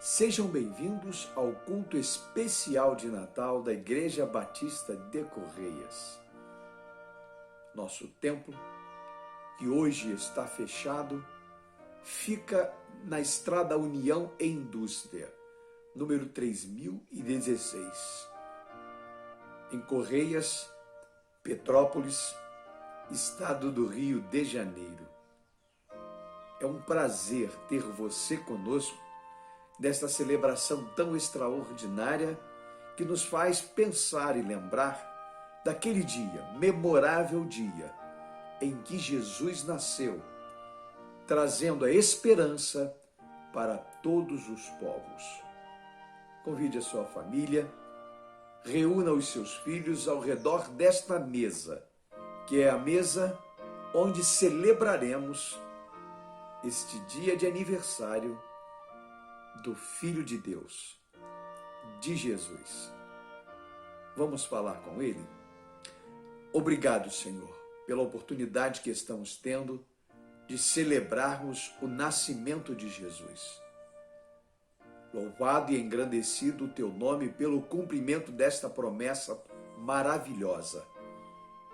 Sejam bem-vindos ao culto especial de Natal da Igreja Batista de Correias. Nosso templo, que hoje está fechado, fica na Estrada União e Indústria, número 3016, em Correias, Petrópolis, Estado do Rio de Janeiro. É um prazer ter você conosco desta celebração tão extraordinária que nos faz pensar e lembrar daquele dia, memorável dia, em que Jesus nasceu, trazendo a esperança para todos os povos. Convide a sua família, reúna os seus filhos ao redor desta mesa, que é a mesa onde celebraremos este dia de aniversário do Filho de Deus, de Jesus. Vamos falar com Ele? Obrigado, Senhor, pela oportunidade que estamos tendo de celebrarmos o nascimento de Jesus. Louvado e engrandecido o Teu nome pelo cumprimento desta promessa maravilhosa,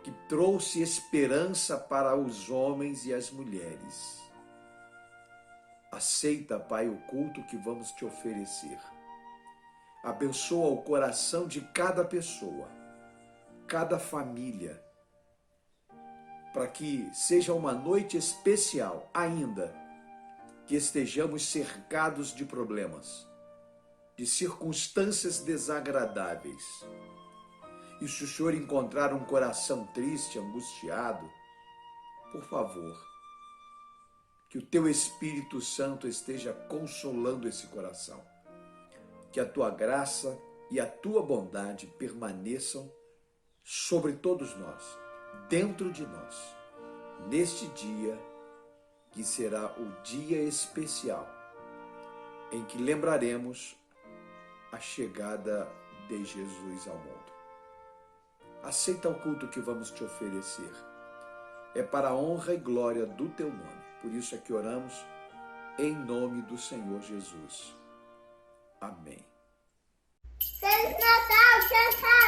que trouxe esperança para os homens e as mulheres. Aceita, Pai, o culto que vamos te oferecer. Abençoa o coração de cada pessoa, cada família, para que seja uma noite especial, ainda que estejamos cercados de problemas, de circunstâncias desagradáveis. E se o Senhor encontrar um coração triste, angustiado, por favor, que o Teu Espírito Santo esteja consolando esse coração. Que a Tua graça e a Tua bondade permaneçam sobre todos nós, dentro de nós, neste dia que será o dia especial em que lembraremos a chegada de Jesus ao mundo. Aceita o culto que vamos te oferecer. É para a honra e glória do Teu nome. Por isso é que oramos em nome do Senhor Jesus. Amém. Feliz Natal, chantada!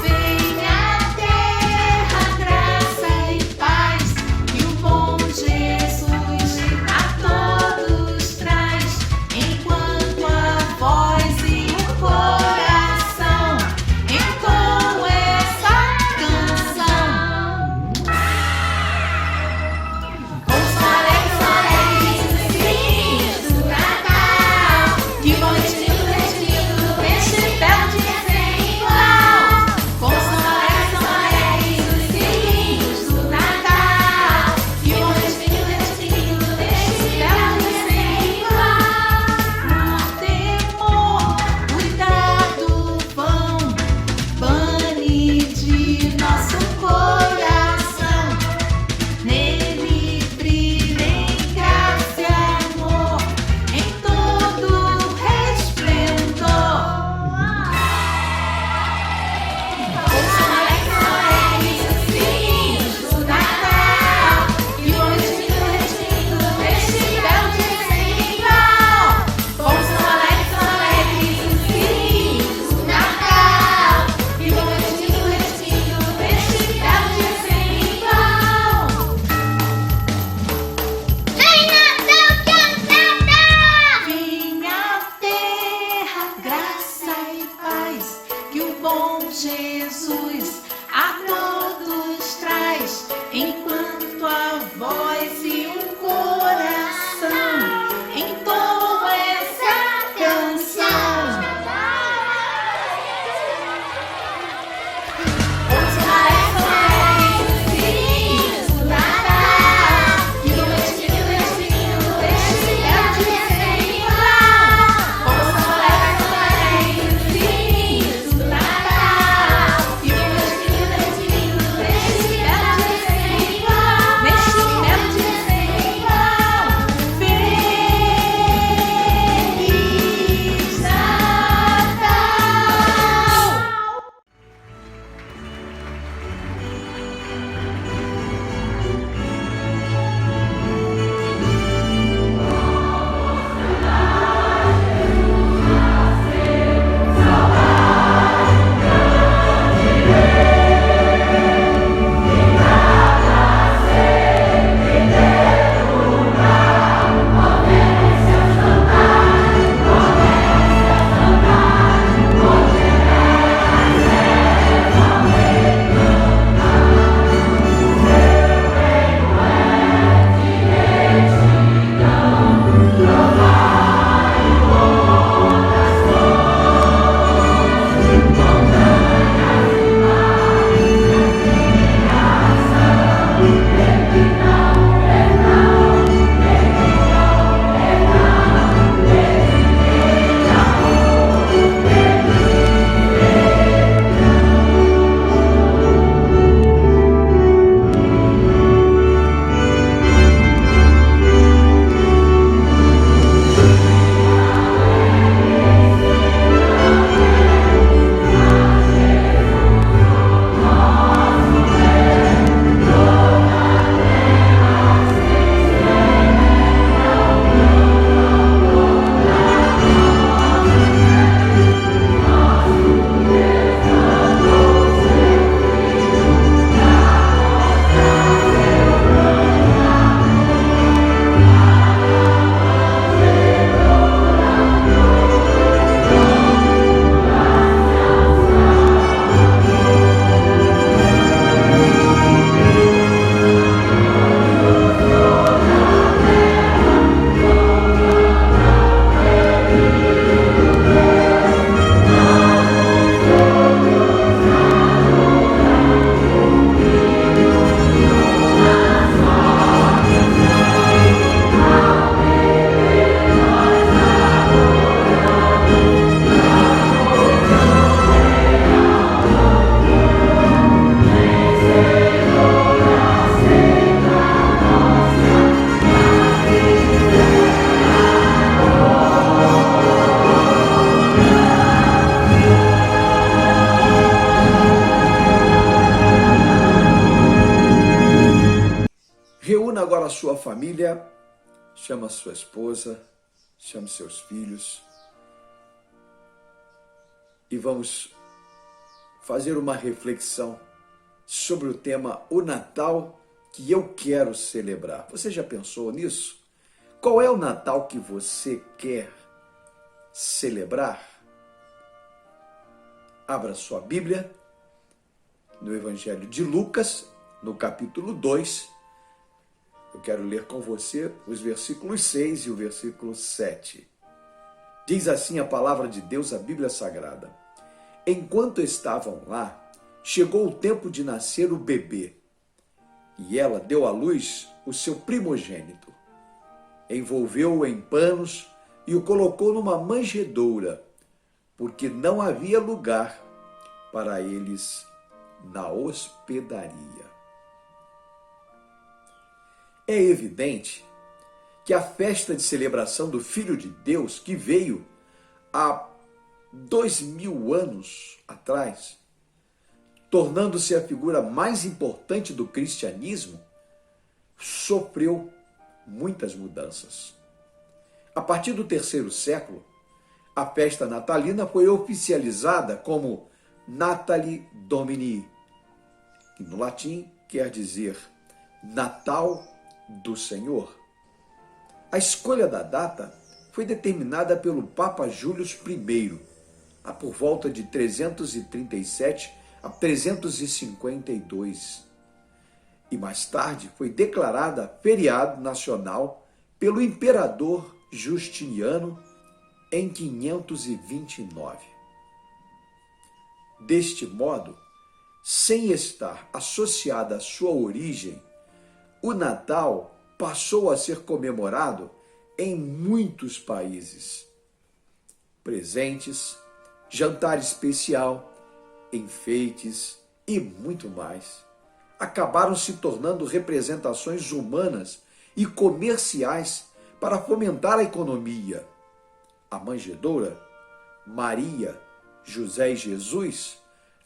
Venha ter a sua família, chama a sua esposa, chame seus filhos e vamos fazer uma reflexão sobre o tema O Natal que eu quero celebrar. Você já pensou nisso? Qual é o Natal que você quer celebrar? Abra sua Bíblia no Evangelho de Lucas, no capítulo 2. Eu quero ler com você os versículos 6 e o versículo 7. Diz assim a palavra de Deus, a Bíblia Sagrada. Enquanto estavam lá, chegou o tempo de nascer o bebê, e ela deu à luz o seu primogênito. Envolveu-o em panos e o colocou numa manjedoura, porque não havia lugar para eles na hospedaria. É evidente que a festa de celebração do Filho de Deus, que veio há 2000 anos atrás, tornando-se a figura mais importante do cristianismo, sofreu muitas mudanças. A partir do terceiro século, a festa natalina foi oficializada como Natali Domini, que no latim quer dizer Natal do Senhor. A escolha da data foi determinada pelo Papa Júlio I, por volta de 337 a 352. E mais tarde foi declarada feriado nacional pelo imperador Justiniano em 529. Deste modo, sem estar associada à sua origem, o Natal passou a ser comemorado em muitos países. Presentes, jantar especial, enfeites e muito mais acabaram se tornando representações humanas e comerciais para fomentar a economia. A manjedoura, Maria, José e Jesus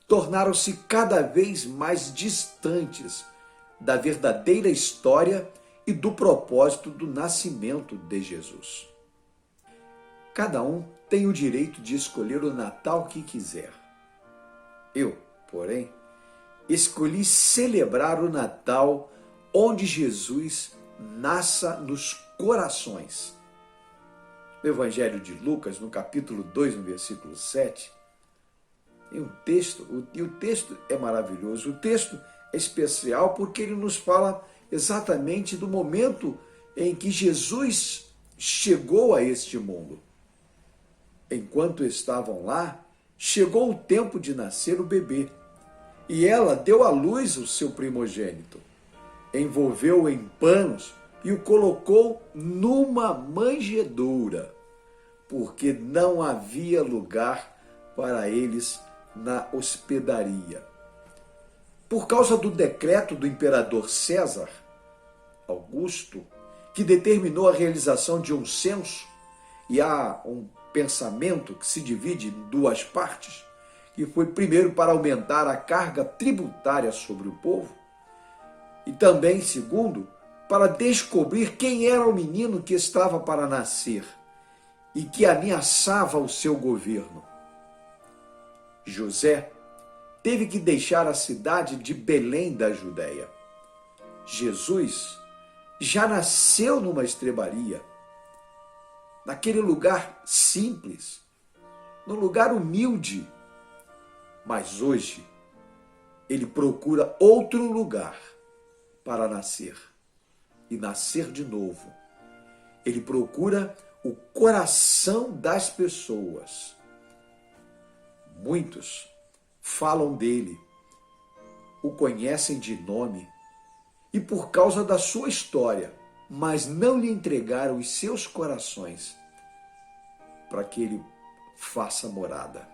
tornaram-se cada vez mais distantes da verdadeira história e do propósito do nascimento de Jesus. Cada um tem o direito de escolher o Natal que quiser. Eu, porém, escolhi celebrar o Natal onde Jesus nasça nos corações. No Evangelho de Lucas, no capítulo 2, no versículo 7, tem um texto, e o texto é maravilhoso. O texto é especial porque ele nos fala exatamente do momento em que Jesus chegou a este mundo. Enquanto estavam lá, chegou o tempo de nascer o bebê, e ela deu à luz o seu primogênito, envolveu-o em panos e o colocou numa manjedoura, porque não havia lugar para eles na hospedaria. Por causa do decreto do imperador César Augusto, que determinou a realização de um censo, e há um pensamento que se divide em duas partes, que foi primeiro para aumentar a carga tributária sobre o povo, e também, segundo, para descobrir quem era o menino que estava para nascer e que ameaçava o seu governo. José teve que deixar a cidade de Belém da Judéia. Jesus já nasceu numa estrebaria, naquele lugar simples, num lugar humilde. Mas hoje, ele procura outro lugar para nascer, e nascer de novo. Ele procura o coração das pessoas. Muitos falam dele, o conhecem de nome e por causa da sua história, mas não lhe entregaram os seus corações para que ele faça morada.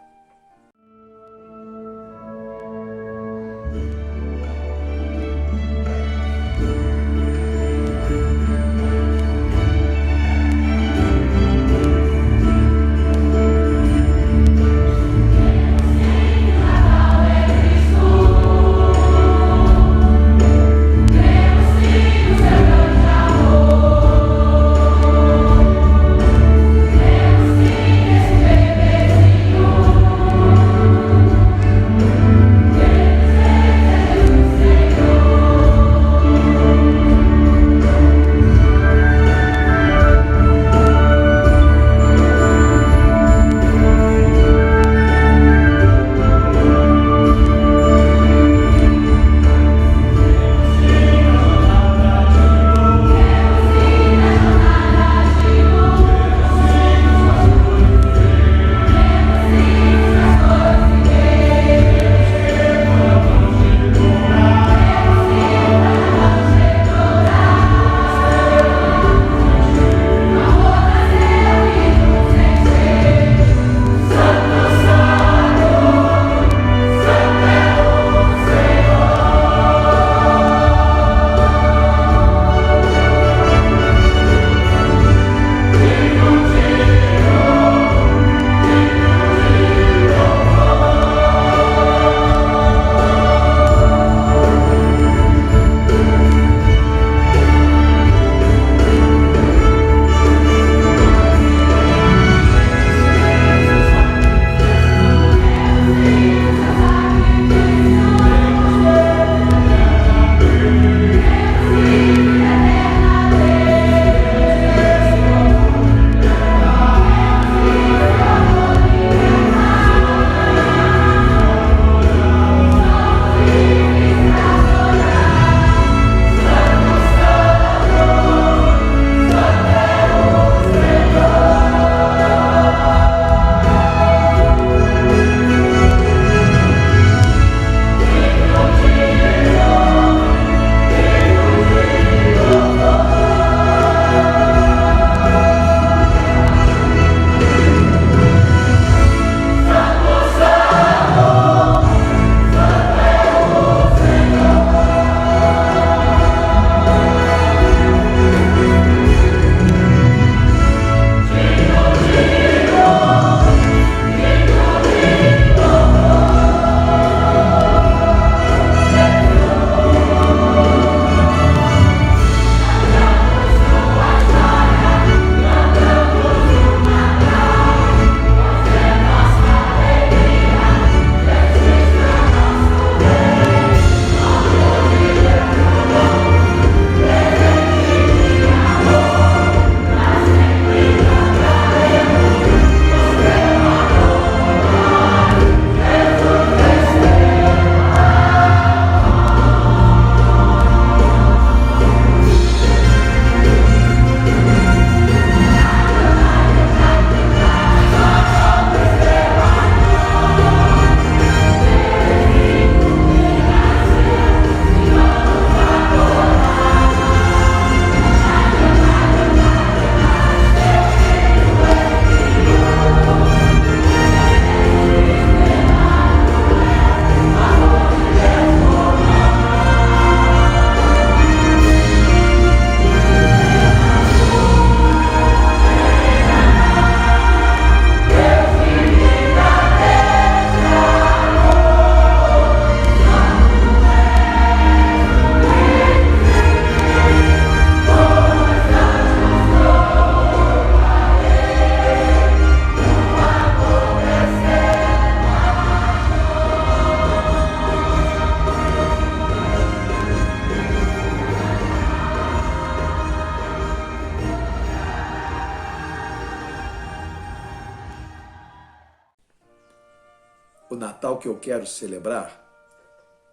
O Natal que eu quero celebrar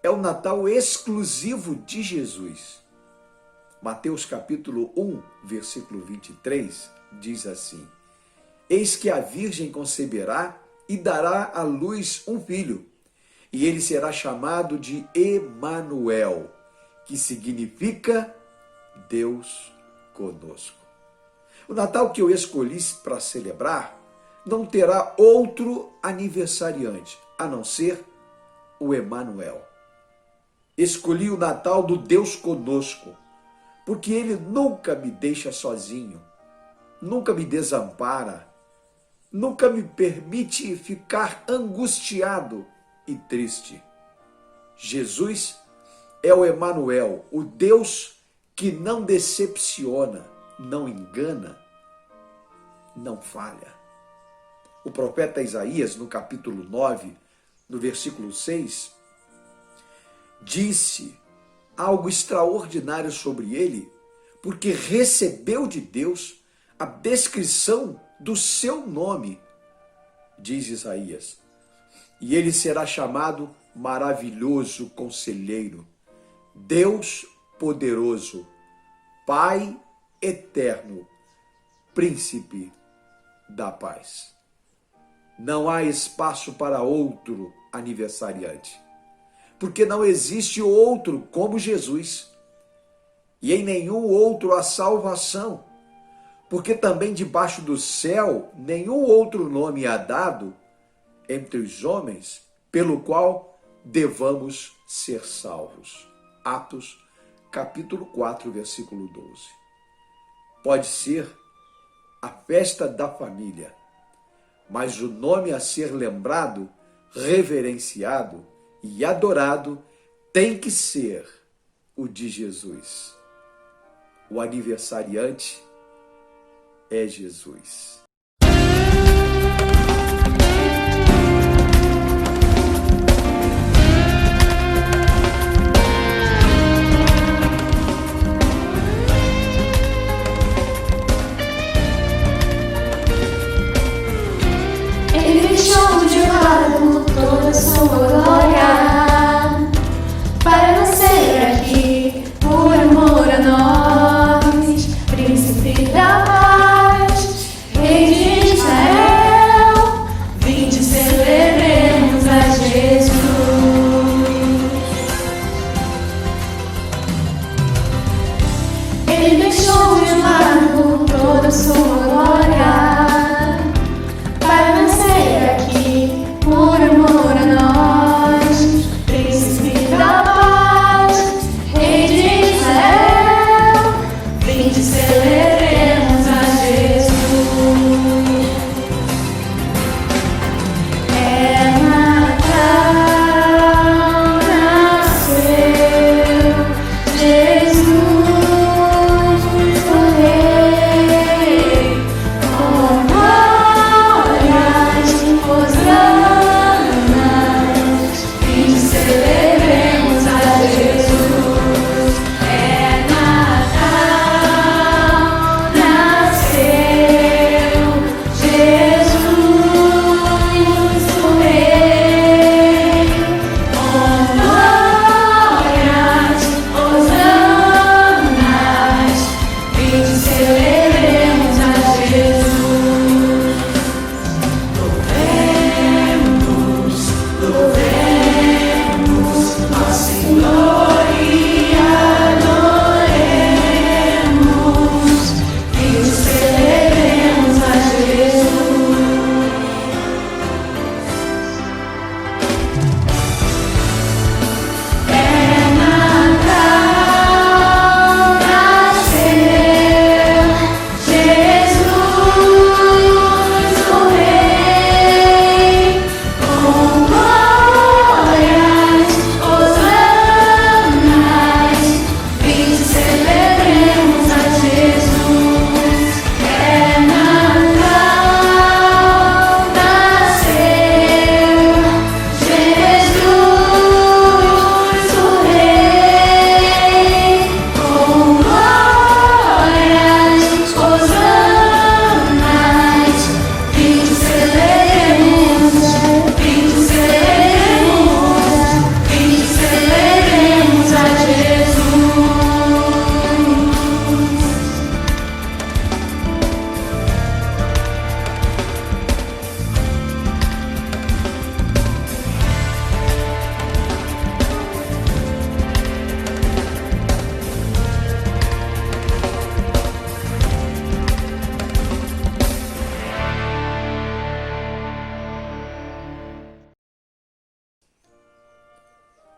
é o Natal exclusivo de Jesus. Mateus capítulo 1, versículo 23, diz assim: Eis que a Virgem conceberá e dará à luz um filho, e ele será chamado de Emanuel, que significa Deus conosco. O Natal que eu escolhi para celebrar não terá outro aniversariante, a não ser o Emanuel. Escolhi o Natal do Deus conosco, porque ele nunca me deixa sozinho, nunca me desampara, nunca me permite ficar angustiado e triste. Jesus é o Emanuel, o Deus que não decepciona, não engana, não falha. O profeta Isaías, no capítulo 9, no versículo 6, disse algo extraordinário sobre ele, porque recebeu de Deus a descrição do seu nome, diz Isaías. E ele será chamado Maravilhoso Conselheiro, Deus Poderoso, Pai Eterno, Príncipe da Paz. Não há espaço para outro aniversariante, porque não existe outro como Jesus, e em nenhum outro há salvação, porque também debaixo do céu nenhum outro nome há dado entre os homens pelo qual devamos ser salvos. Atos capítulo 4, versículo 12. Pode ser a festa da família, mas o nome a ser lembrado, reverenciado e adorado tem que ser o de Jesus. O aniversariante é Jesus. Ele deixou de lado toda sua glória para nascer aqui por amor a nós, Príncipe da Paz, Rei de Israel. Vinde, celebremos a Jesus. Ele deixou de lado toda sua glória para nascer aqui por amor a nós.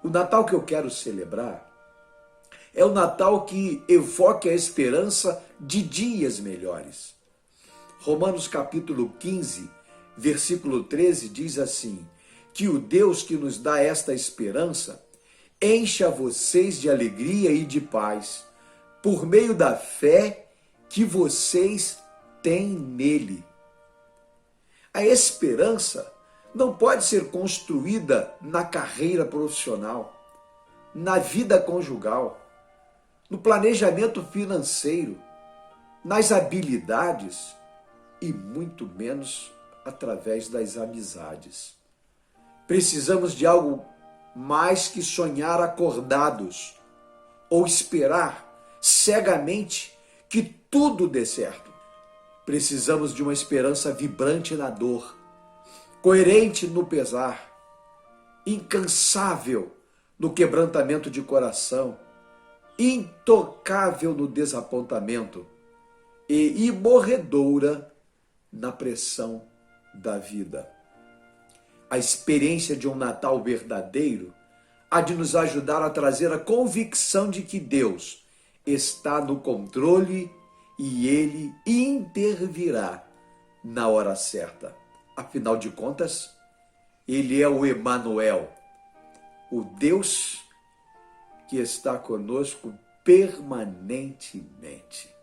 O Natal que eu quero celebrar é o Natal que evoque a esperança de dias melhores. Romanos capítulo 15, versículo 13 diz assim: que o Deus que nos dá esta esperança encha vocês de alegria e de paz, por meio da fé que vocês têm nele. A esperança não pode ser construída na carreira profissional, na vida conjugal, no planejamento financeiro, nas habilidades e muito menos através das amizades. Precisamos de algo mais que sonhar acordados ou esperar cegamente que tudo dê certo. Precisamos de uma esperança vibrante na dor, coerente no pesar, incansável no quebrantamento de coração, intocável no desapontamento e imorredoura na pressão da vida. A experiência de um Natal verdadeiro há de nos ajudar a trazer a convicção de que Deus está no controle e Ele intervirá na hora certa. Afinal de contas, Ele é o Emanuel, o Deus que está conosco permanentemente.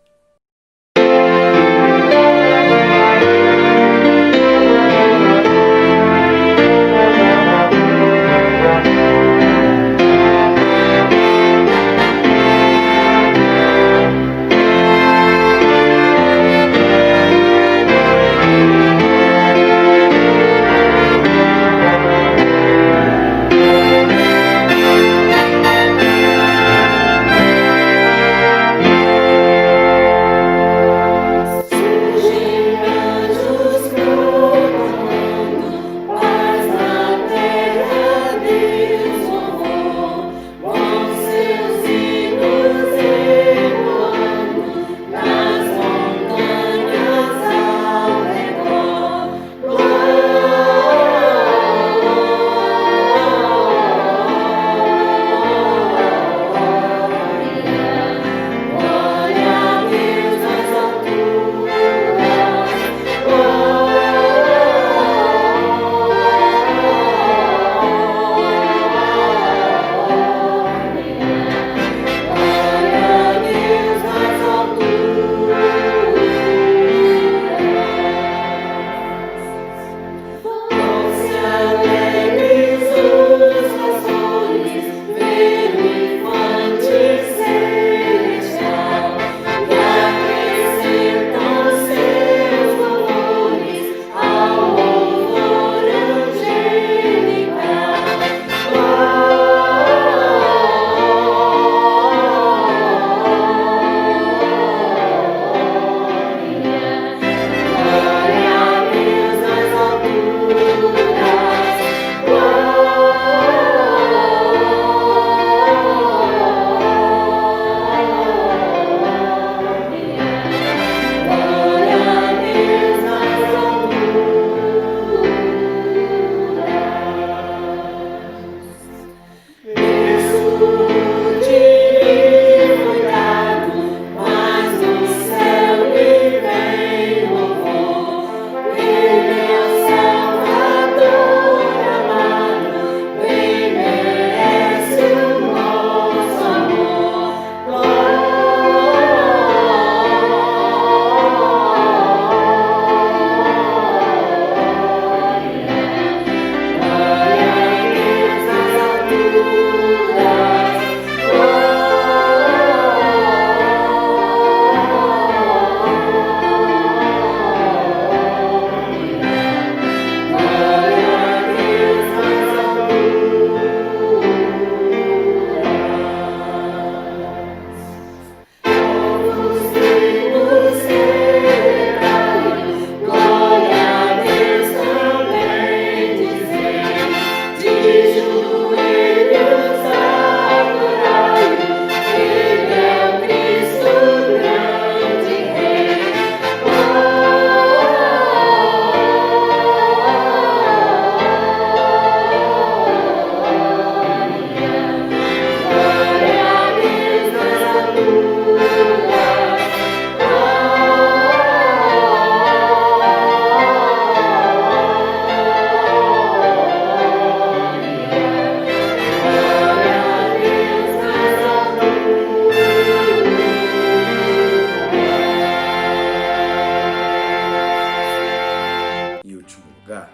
lugar,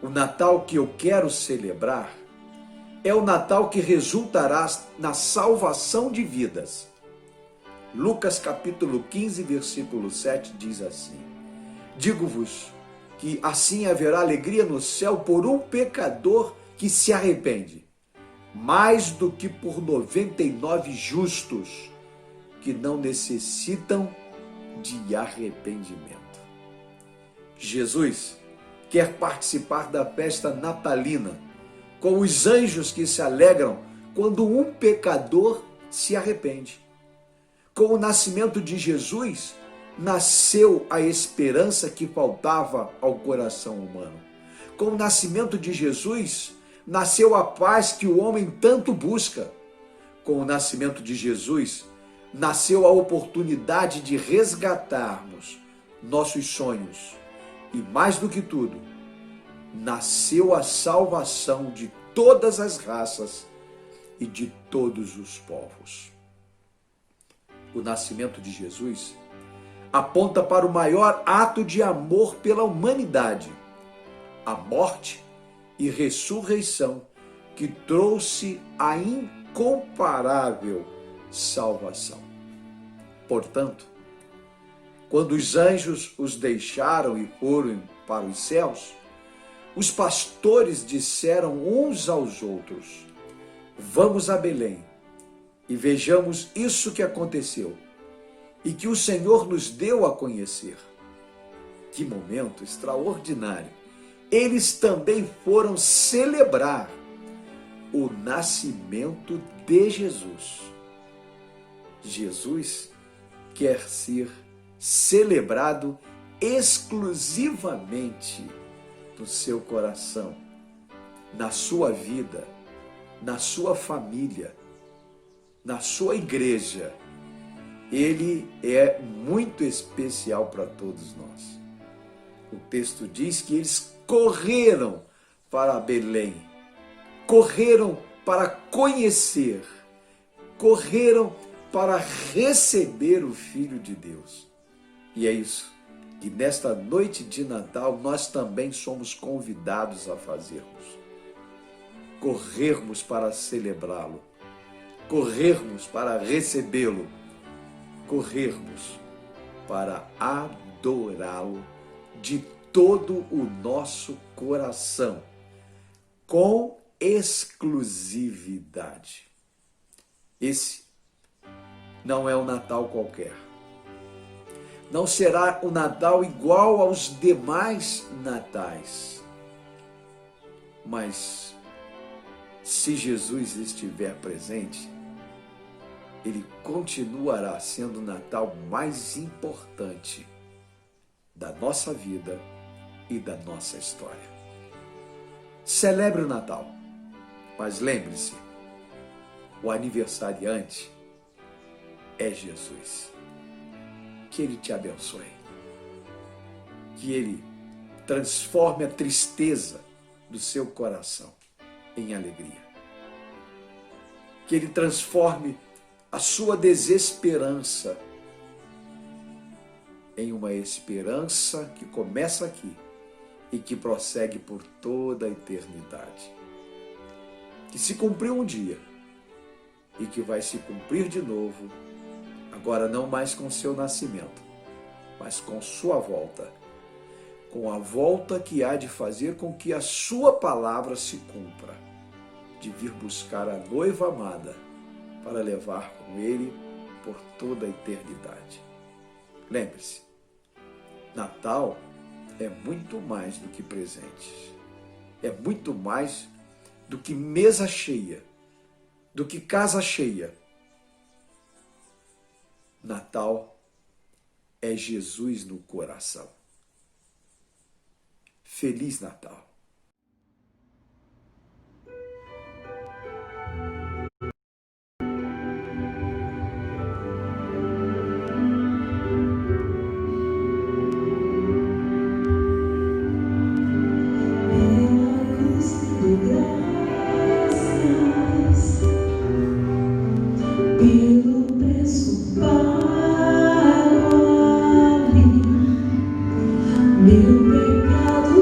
o Natal que eu quero celebrar é o Natal que resultará na salvação de vidas. Lucas capítulo 15, versículo 7 diz assim: digo-vos que assim haverá alegria no céu por um pecador que se arrepende, mais do que por 99 justos que não necessitam de arrependimento. Jesus quer participar da festa natalina com os anjos que se alegram quando um pecador se arrepende. Com o nascimento de Jesus, nasceu a esperança que faltava ao coração humano. Com o nascimento de Jesus, nasceu a paz que o homem tanto busca. Com o nascimento de Jesus, nasceu a oportunidade de resgatarmos nossos sonhos. E mais do que tudo, nasceu a salvação de todas as raças e de todos os povos. O nascimento de Jesus aponta para o maior ato de amor pela humanidade, a morte e ressurreição que trouxe a incomparável salvação. Portanto, quando os anjos os deixaram e foram para os céus, os pastores disseram uns aos outros: vamos a Belém e vejamos isso que aconteceu e que o Senhor nos deu a conhecer. Que momento extraordinário! Eles também foram celebrar o nascimento de Jesus. Jesus quer ser celebrado exclusivamente no seu coração, na sua vida, na sua família, na sua igreja. Ele é muito especial para todos nós. O texto diz que eles correram para Belém, correram para conhecer, correram para receber o Filho de Deus. E é isso que nesta noite de Natal nós também somos convidados a fazermos. Corrermos para celebrá-lo, corrermos para recebê-lo, corrermos para adorá-lo de todo o nosso coração, com exclusividade. Esse não é um Natal qualquer. Não será o Natal igual aos demais natais. Mas, se Jesus estiver presente, ele continuará sendo o Natal mais importante da nossa vida e da nossa história. Celebre o Natal, mas lembre-se, o aniversariante é Jesus. Que Ele te abençoe. Que Ele transforme a tristeza do seu coração em alegria. Que Ele transforme a sua desesperança em uma esperança que começa aqui e que prossegue por toda a eternidade. Que se cumpriu um dia e que vai se cumprir de novo, agora não mais com seu nascimento, mas com sua volta, com a volta que há de fazer com que a sua palavra se cumpra, de vir buscar a noiva amada para levar com ele por toda a eternidade. Lembre-se, Natal é muito mais do que presentes, é muito mais do que mesa cheia, do que casa cheia. Natal é Jesus no coração. Feliz Natal! Pelo preço pago ali, meu pecado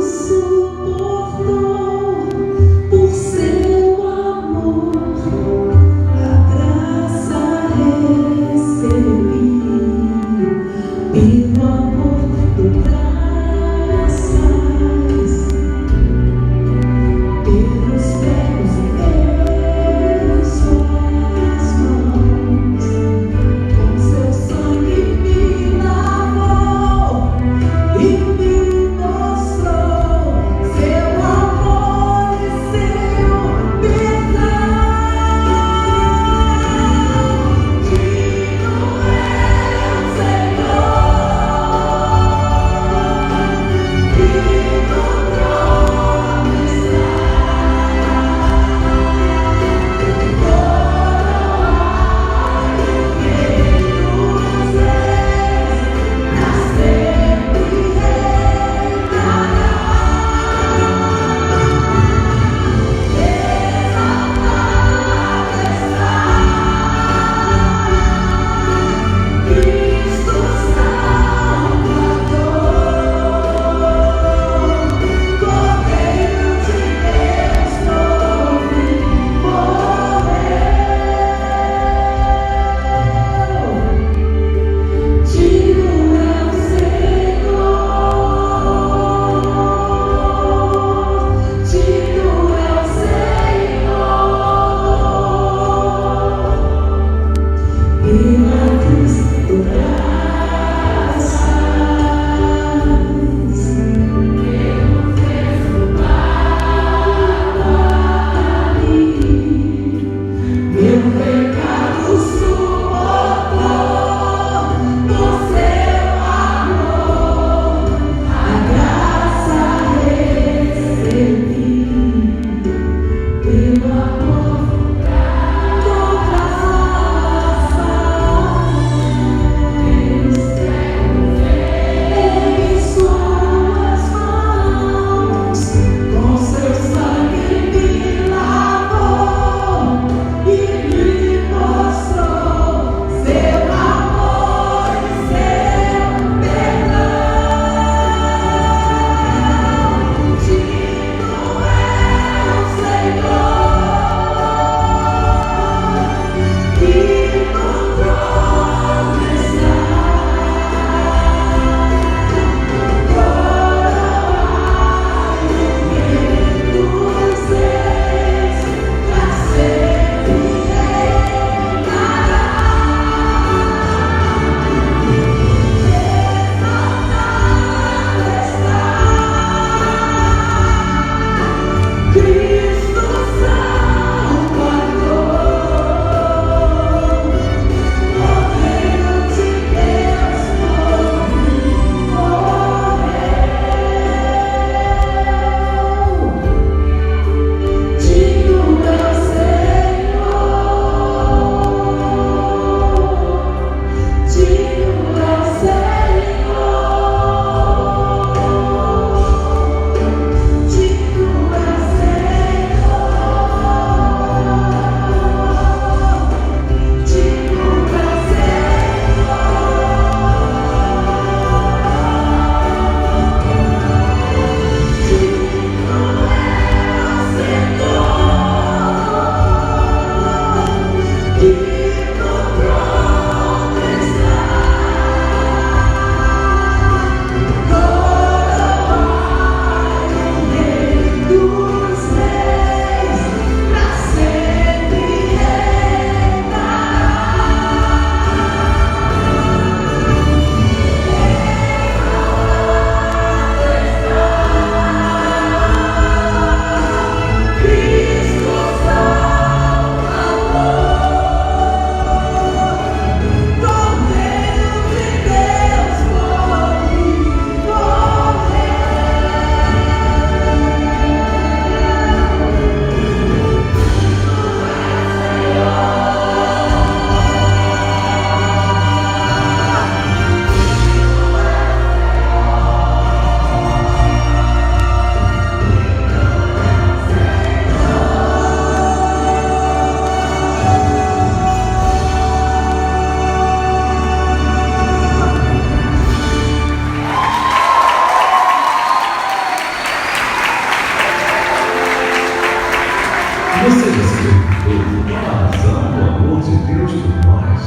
Você já se perguntou qual a razão do amor de Deus por nós?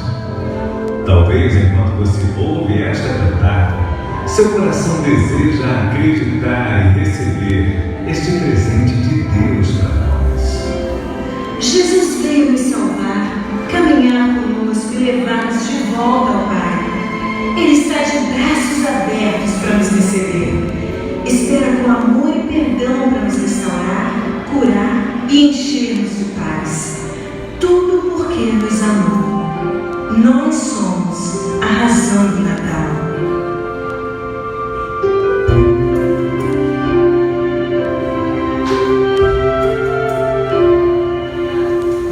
Talvez enquanto você ouve esta cantada, seu coração deseja acreditar e receber este presente de Deus para nós. Jesus veio nos salvar, caminhar conosco e levar-nos de volta ao Pai. Ele está de braços abertos para nos receber. Espera com amor e perdão para nos restaurar, curar e encher-nos de paz. Tudo porque nos amou. Nós somos a razão do Natal.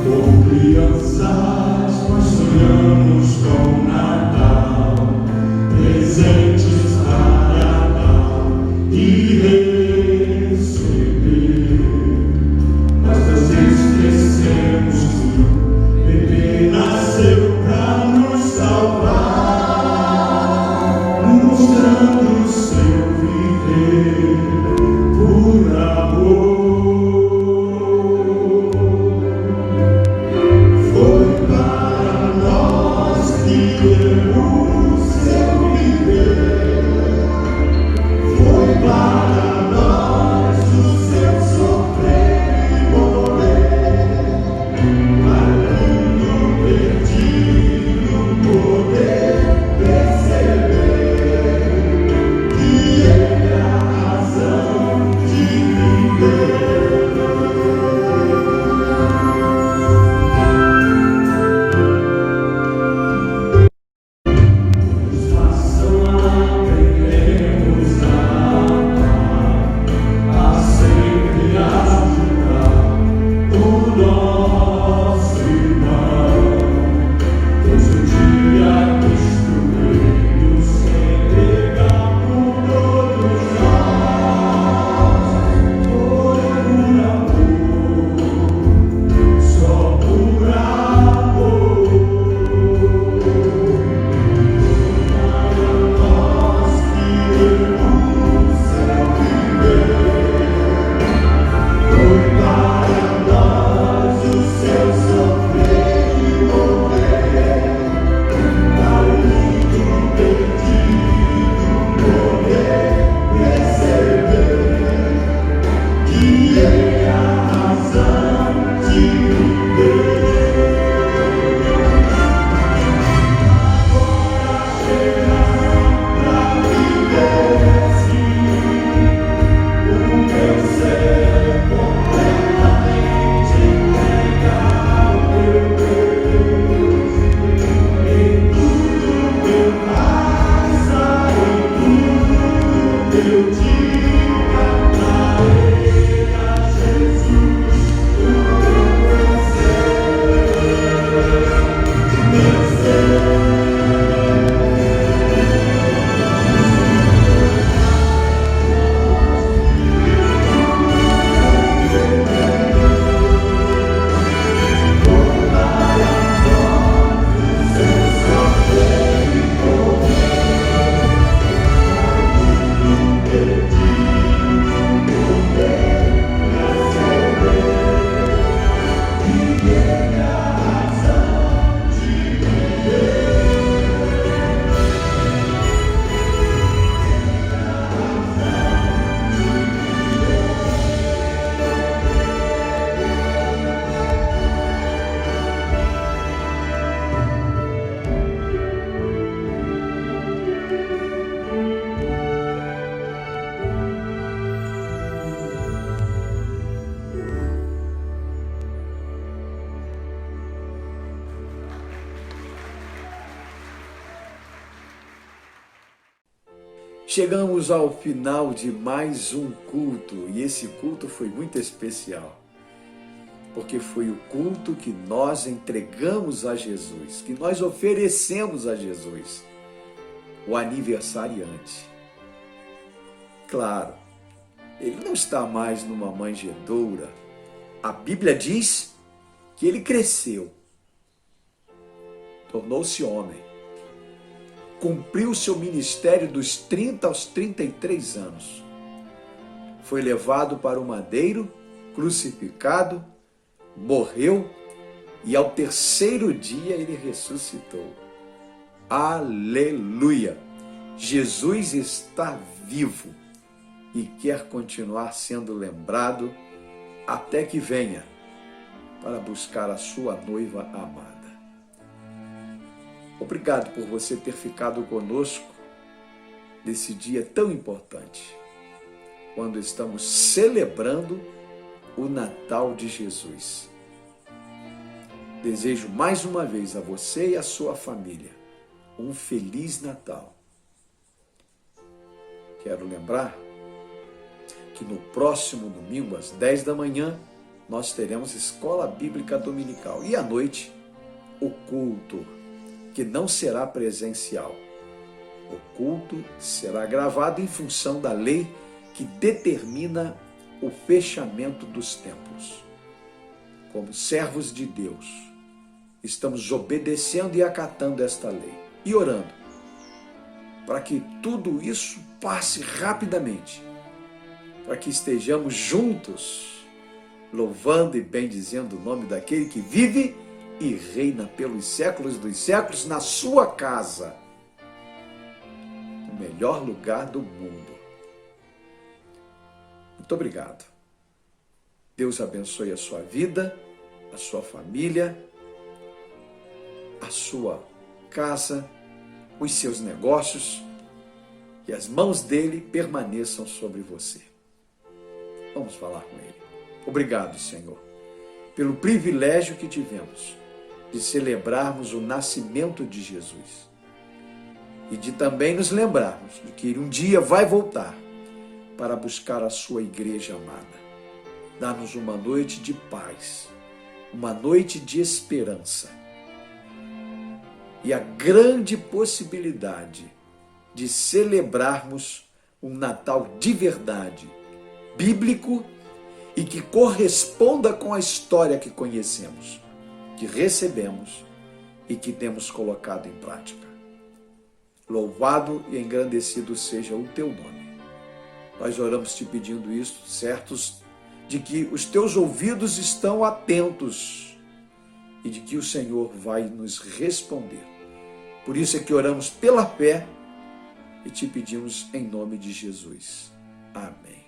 Como crianças, nós sonhamos com o Natal, presentes para dar e receber. Mas às vezes esquecemos que o bebê nasceu para nos salvar, mostrando o seu viver por amor. Foi para nós que deu o seu viver. Foi para nós o seu sofrer e morrer. Para o mundo perdido poder perceber que Ele é a razão de viver. Nos façam aprendemos a amar, a sempre ajudar o nosso irmão. Pois um dia Cristo veio se entregar por todos nós. Foi por amor, só por amor. Nós que deu o seu viver. Foi para nós o seu sofrer e morrer. Para o mundo perdido poder perceber que Ele é a razão de viver. Pra viver assim, o meu ser completamente entregar ao meu Deus. Em tudo eu faça, em tudo eu diga pra Ele, a Jesus, o meu ser. Chegamos ao final de mais um culto e esse culto foi muito especial, porque foi o culto que nós entregamos a Jesus, que nós oferecemos a Jesus, o aniversariante. Claro, ele não está mais numa manjedoura. A Bíblia diz que ele cresceu, tornou-se homem, cumpriu seu ministério dos 30 aos 33 anos. Foi levado para o madeiro, crucificado, morreu e ao terceiro dia ele ressuscitou. Aleluia! Jesus está vivo e quer continuar sendo lembrado até que venha para buscar a sua noiva amada. Obrigado por você ter ficado conosco nesse dia tão importante, quando estamos celebrando o Natal de Jesus. Desejo mais uma vez a você e a sua família um Feliz Natal. Quero lembrar que no próximo domingo, às 10 da manhã, nós teremos Escola Bíblica Dominical. E à noite, o culto, que não será presencial. O culto será gravado em função da lei que determina o fechamento dos templos. Como servos de Deus, estamos obedecendo e acatando esta lei e orando para que tudo isso passe rapidamente, para que estejamos juntos, louvando e bendizendo o nome daquele que vive e reina pelos séculos dos séculos na sua casa, no melhor lugar do mundo. Muito obrigado. Deus abençoe a sua vida, a sua família, a sua casa, os seus negócios, e as mãos dele permaneçam sobre você. Vamos falar com ele. Obrigado, Senhor, pelo privilégio que tivemos de celebrarmos o nascimento de Jesus e de também nos lembrarmos de que ele um dia vai voltar para buscar a sua igreja amada. Dá-nos uma noite de paz, uma noite de esperança e a grande possibilidade de celebrarmos um Natal de verdade, bíblico e que corresponda com a história que conhecemos, que recebemos e que temos colocado em prática. Louvado e engrandecido seja o teu nome. Nós oramos te pedindo isso, certos de que os teus ouvidos estão atentos e de que o Senhor vai nos responder. Por isso é que oramos pela fé e te pedimos em nome de Jesus. Amém.